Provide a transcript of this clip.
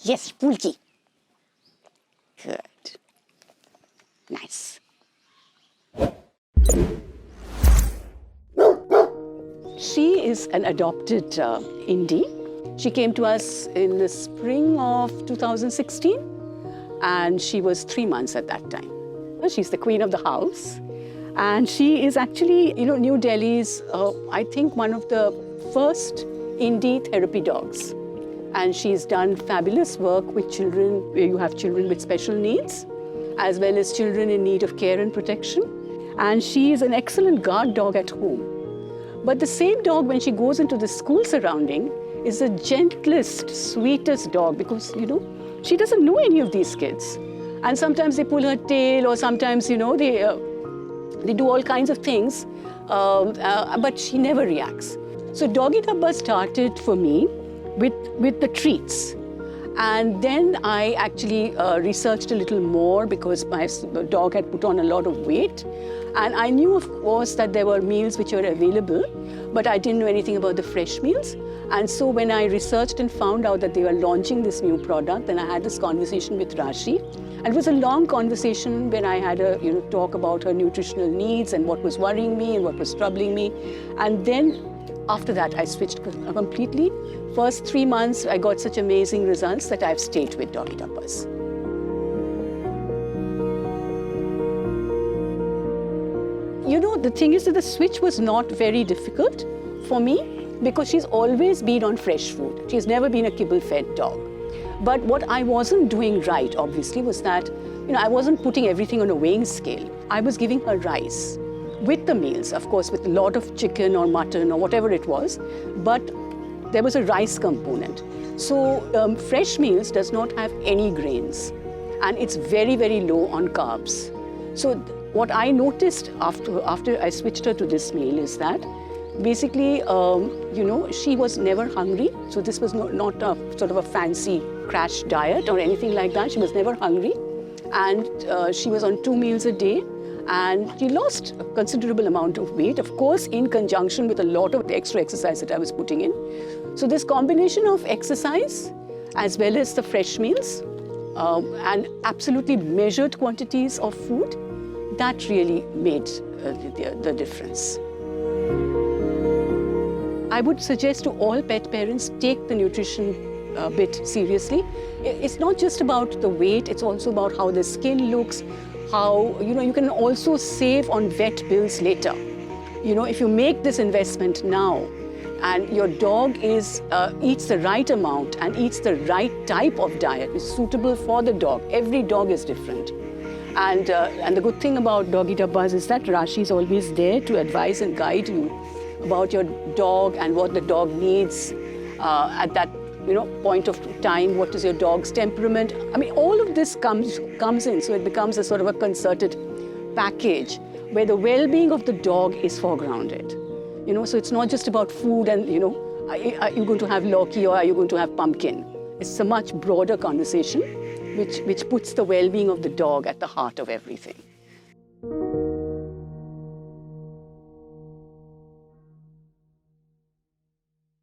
Yes, Pulki. Good. Nice. She is an adopted Indie. She came to us in the spring of 2016, and she was 3 months at that time. She's the queen of the house, and she is actually, New Delhi's, I think, one of the first Indie therapy dogs. And she's done fabulous work with children, where you have children with special needs, as well as children in need of care and protection. And she is an excellent guard dog at home. But the same dog, when she goes into the school surrounding, is the gentlest, sweetest dog because, she doesn't know any of these kids. And sometimes they pull her tail, or sometimes, they do all kinds of things, but she never reacts. So Doggy Dabba started for me with the treats. And then I actually researched a little more because my dog had put on a lot of weight. And I knew, of course, that there were meals which were available, but I didn't know anything about the fresh meals. And so when I researched and found out that they were launching this new product, then I had this conversation with Rashi. And it was a long conversation when I had a talk about her nutritional needs and what was worrying me and what was troubling me. And then after that, I switched completely. First 3 months, I got such amazing results that I've stayed with Doggy Dabbas. The thing is that the switch was not very difficult for me because she's always been on fresh food. She's never been a kibble-fed dog. But what I wasn't doing right, obviously, was that, I wasn't putting everything on a weighing scale. I was giving her rice with the meals, of course, with a lot of chicken or mutton or whatever it was, but there was a rice component. So fresh meals does not have any grains, and it's very, very low on carbs. So what I noticed after I switched her to this meal is that basically, she was never hungry. So this was not a sort of a fancy crash diet or anything like that. She was never hungry. And she was on 2 meals a day. And she lost a considerable amount of weight, of course, in conjunction with a lot of the extra exercise that I was putting in. So this combination of exercise, as well as the fresh meals, and absolutely measured quantities of food, that really made the difference. I would suggest to all pet parents, take the nutrition bit seriously. It's not just about the weight, it's also about how the skin looks, how, you can also save on vet bills later. If you make this investment now and your dog eats the right amount and eats the right type of diet, is suitable for the dog. Every dog is different. And the good thing about Doggy Dabbas is that Rashi is always there to advise and guide you about your dog and what the dog needs at that point of time. What is your dog's temperament? I mean, all of this comes in, so it becomes a sort of a concerted package where the well-being of the dog is foregrounded. So it's not just about food and are you going to have Loki or are you going to have pumpkin? It's a much broader conversation which puts the well-being of the dog at the heart of everything.